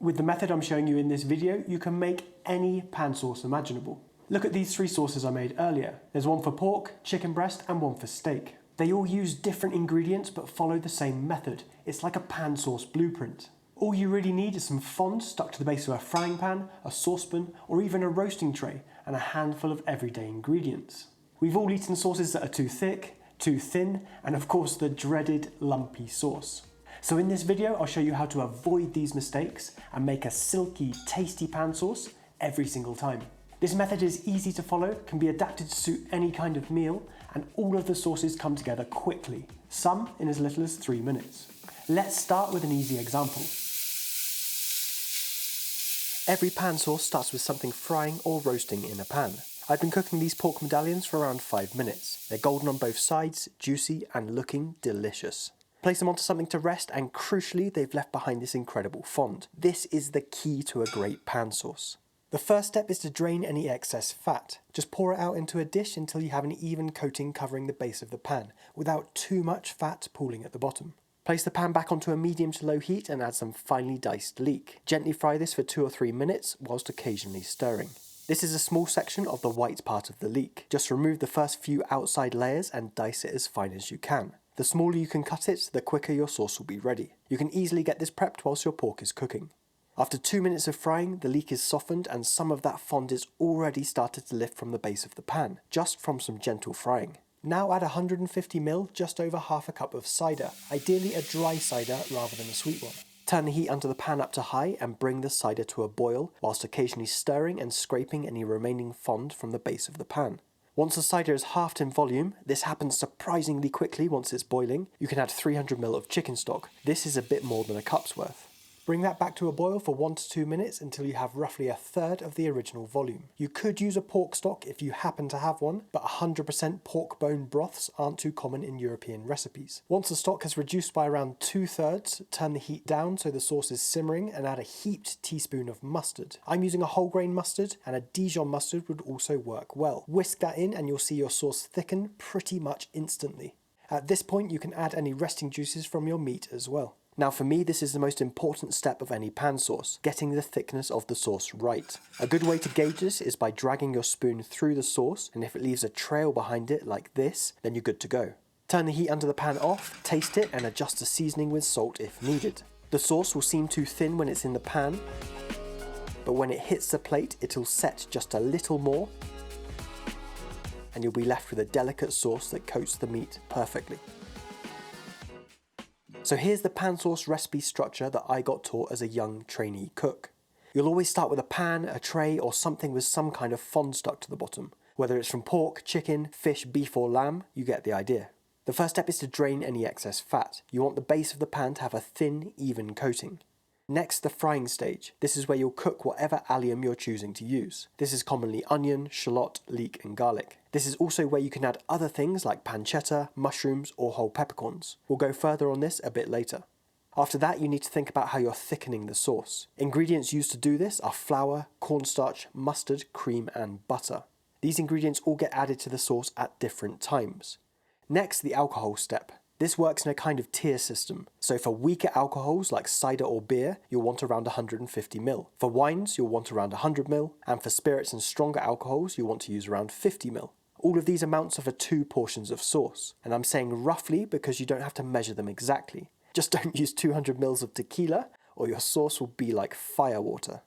With the method I'm showing you in this video, you can make any pan sauce imaginable. Look at these 3 sauces I made earlier. There's one for pork, chicken breast, and one for steak. They all use different ingredients but follow the same method. It's like a pan sauce blueprint. All you really need is some fond stuck to the base of a frying pan, a saucepan, or even a roasting tray, and a handful of everyday ingredients. We've all eaten sauces that are too thick, too thin, and of course the dreaded lumpy sauce. So in this video, I'll show you how to avoid these mistakes and make a silky, tasty pan sauce every single time. This method is easy to follow, can be adapted to suit any kind of meal, and all of the sauces come together quickly, some in as little as 3 minutes. Let's start with an easy example. Every pan sauce starts with something frying or roasting in a pan. I've been cooking these pork medallions for around 5 minutes. They're golden on both sides, juicy and looking delicious. Place them onto something to rest, and crucially, they've left behind this incredible fond. This is the key to a great pan sauce. The first step is to drain any excess fat. Just pour it out into a dish until you have an even coating covering the base of the pan, without too much fat pooling at the bottom. Place the pan back onto a medium to low heat and add some finely diced leek. Gently fry this for 2 or 3 minutes, whilst occasionally stirring. This is a small section of the white part of the leek. Just remove the first few outside layers and dice it as fine as you can. The smaller you can cut it, the quicker your sauce will be ready. You can easily get this prepped whilst your pork is cooking. After 2 minutes of frying, the leek is softened and some of that fond is already started to lift from the base of the pan, just from some gentle frying. Now add 150ml, just over half a cup of cider, ideally a dry cider rather than a sweet one. Turn the heat under the pan up to high and bring the cider to a boil, whilst occasionally stirring and scraping any remaining fond from the base of the pan. Once the cider is halved in volume, this happens surprisingly quickly once it's boiling, you can add 300ml of chicken stock. This is a bit more than a cup's worth. Bring that back to a boil for 1 to 2 minutes until you have roughly a third of the original volume. You could use a pork stock if you happen to have one, but 100% pork bone broths aren't too common in European recipes. Once the stock has reduced by around 2/3, turn the heat down so the sauce is simmering and add a heaped teaspoon of mustard. I'm using a whole grain mustard, and a Dijon mustard would also work well. Whisk that in and you'll see your sauce thicken pretty much instantly. At this point you can add any resting juices from your meat as well. Now for me, this is the most important step of any pan sauce, getting the thickness of the sauce right. A good way to gauge this is by dragging your spoon through the sauce, and if it leaves a trail behind it like this, then you're good to go. Turn the heat under the pan off, taste it, and adjust the seasoning with salt if needed. The sauce will seem too thin when it's in the pan, but when it hits the plate, it'll set just a little more, and you'll be left with a delicate sauce that coats the meat perfectly. So here's the pan sauce recipe structure that I got taught as a young trainee cook. You'll always start with a pan, a tray, or something with some kind of fond stuck to the bottom. Whether it's from pork, chicken, fish, beef or lamb, you get the idea. The first step is to drain any excess fat. You want the base of the pan to have a thin, even coating. Next, the frying stage. This is where you'll cook whatever allium you're choosing to use. This is commonly onion, shallot, leek and garlic. This is also where you can add other things like pancetta, mushrooms or whole peppercorns. We'll go further on this a bit later. After that, you need to think about how you're thickening the sauce. Ingredients used to do this are flour, cornstarch, mustard, cream and butter. These ingredients all get added to the sauce at different times. Next, the alcohol step. This works in a kind of tier system. So for weaker alcohols like cider or beer, you'll want around 150ml. For wines, you'll want around 100ml. And for spirits and stronger alcohols, you'll want to use around 50ml. All of these amounts are for 2 portions of sauce. And I'm saying roughly because you don't have to measure them exactly. Just don't use 200ml of tequila or your sauce will be like firewater.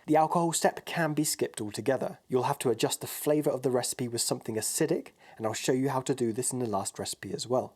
The alcohol step can be skipped altogether. You'll have to adjust the flavour of the recipe with something acidic, and I'll show you how to do this in the last recipe as well.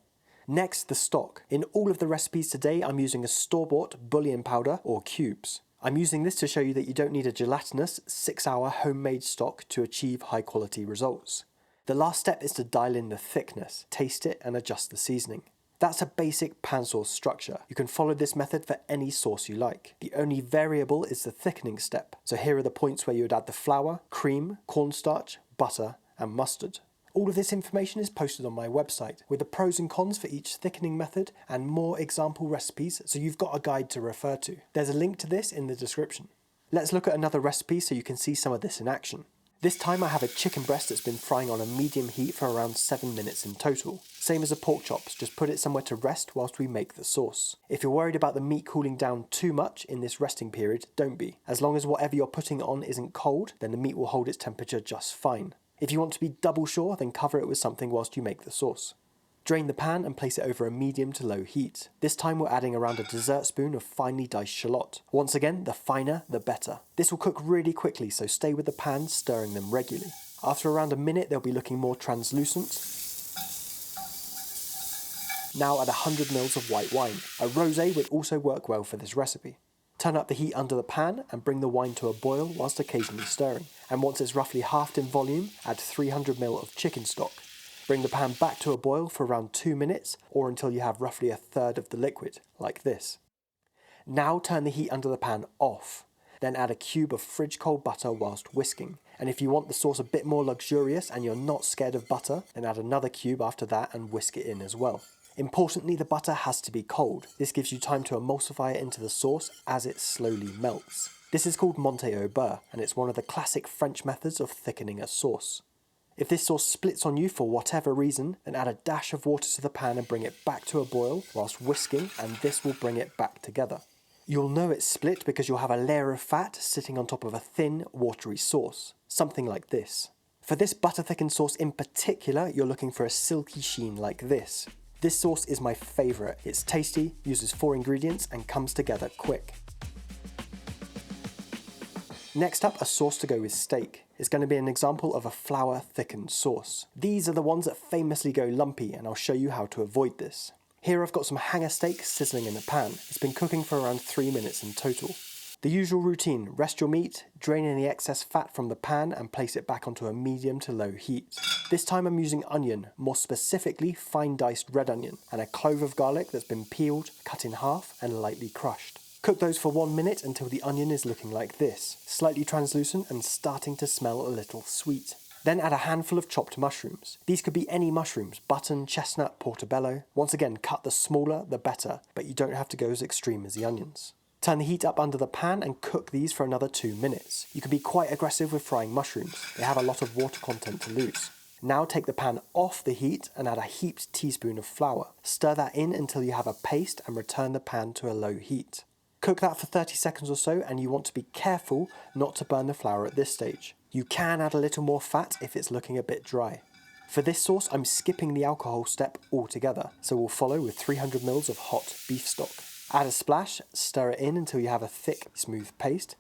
Next, the stock. In all of the recipes today, I'm using a store-bought bouillon powder or cubes. I'm using this to show you that you don't need a gelatinous 6-hour homemade stock to achieve high quality results. The last step is to dial in the thickness, taste it and adjust the seasoning. That's a basic pan sauce structure. You can follow this method for any sauce you like. The only variable is the thickening step. So here are the points where you would add the flour, cream, cornstarch, butter and mustard. All of this information is posted on my website with the pros and cons for each thickening method and more example recipes, so you've got a guide to refer to. There's a link to this in the description. Let's look at another recipe so you can see some of this in action. This time I have a chicken breast that's been frying on a medium heat for around 7 minutes in total. Same as the pork chops, just put it somewhere to rest whilst we make the sauce. If you're worried about the meat cooling down too much in this resting period, don't be. As long as whatever you're putting on isn't cold, then the meat will hold its temperature just fine. If you want to be double sure, then cover it with something whilst you make the sauce. Drain the pan and place it over a medium to low heat. This time we're adding around a dessert spoon of finely diced shallot. Once again, the finer, the better. This will cook really quickly, so stay with the pan, stirring them regularly. After around a minute, they'll be looking more translucent. Now add 100 ml of white wine. A rosé would also work well for this recipe. Turn up the heat under the pan and bring the wine to a boil whilst occasionally stirring. And once it's roughly halved in volume, add 300 ml of chicken stock. Bring the pan back to a boil for around 2 minutes or until you have roughly a third of the liquid, like this. Now turn the heat under the pan off. Then add a cube of fridge cold butter whilst whisking. And if you want the sauce a bit more luxurious and you're not scared of butter, then add another cube after that and whisk it in as well. Importantly, the butter has to be cold. This gives you time to emulsify it into the sauce as it slowly melts. This is called monter au beurre, and it's one of the classic French methods of thickening a sauce. If this sauce splits on you for whatever reason, then add a dash of water to the pan and bring it back to a boil whilst whisking, and this will bring it back together. You'll know it's split because you'll have a layer of fat sitting on top of a thin, watery sauce. Something like this. For this butter thickened sauce in particular, you're looking for a silky sheen like this. This sauce is my favourite. It's tasty, uses 4 ingredients, and comes together quick. Next up, a sauce to go with steak. It's going to be an example of a flour thickened sauce. These are the ones that famously go lumpy, and I'll show you how to avoid this. Here I've got some hanger steak sizzling in a pan. It's been cooking for around 3 minutes in total. The usual routine: rest your meat, drain any excess fat from the pan and place it back onto a medium to low heat. This time I'm using onion, more specifically fine diced red onion, and a clove of garlic that's been peeled, cut in half and lightly crushed. Cook those for 1 minute until the onion is looking like this, slightly translucent and starting to smell a little sweet. Then add a handful of chopped mushrooms. These could be any mushrooms: button, chestnut, portobello. Once again, cut the smaller the better, but you don't have to go as extreme as the onions. Turn the heat up under the pan and cook these for another 2 minutes. You can be quite aggressive with frying mushrooms. They have a lot of water content to lose. Now take the pan off the heat and add a heaped teaspoon of flour. Stir that in until you have a paste and return the pan to a low heat. Cook that for 30 seconds or so, and you want to be careful not to burn the flour at this stage. You can add a little more fat if it's looking a bit dry. For this sauce, I'm skipping the alcohol step altogether, so we'll follow with 300 ml of hot beef stock. Add a splash, stir it in until you have a thick, smooth paste.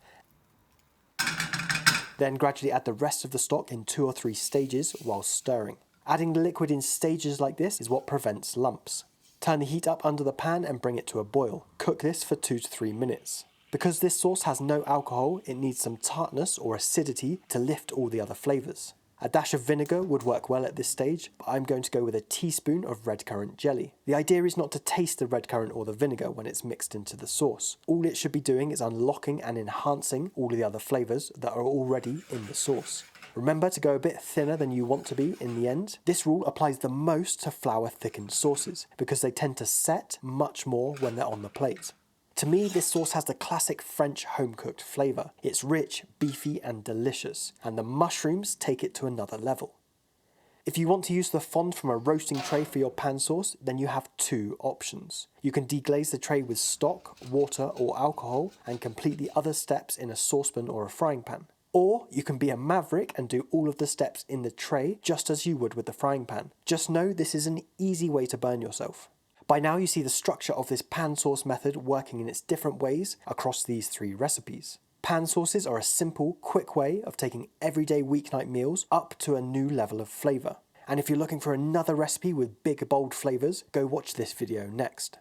Then gradually add the rest of the stock in 2 or 3 stages while stirring. Adding the liquid in stages like this is what prevents lumps. Turn the heat up under the pan and bring it to a boil. Cook this for 2 to 3 minutes. Because this sauce has no alcohol, it needs some tartness or acidity to lift all the other flavours. A dash of vinegar would work well at this stage, but I'm going to go with a teaspoon of red currant jelly. The idea is not to taste the red currant or the vinegar when it's mixed into the sauce. All it should be doing is unlocking and enhancing all of the other flavours that are already in the sauce. Remember to go a bit thinner than you want to be in the end. This rule applies the most to flour thickened sauces because they tend to set much more when they're on the plate. To me, this sauce has the classic French home-cooked flavour. It's rich, beefy and delicious, and the mushrooms take it to another level. If you want to use the fond from a roasting tray for your pan sauce, then you have 2 options. You can deglaze the tray with stock, water or alcohol and complete the other steps in a saucepan or a frying pan. Or you can be a maverick and do all of the steps in the tray just as you would with the frying pan. Just know this is an easy way to burn yourself. By now you see the structure of this pan sauce method working in its different ways across these 3 recipes. Pan sauces are a simple, quick way of taking everyday weeknight meals up to a new level of flavour. And if you're looking for another recipe with big, bold flavours, go watch this video next.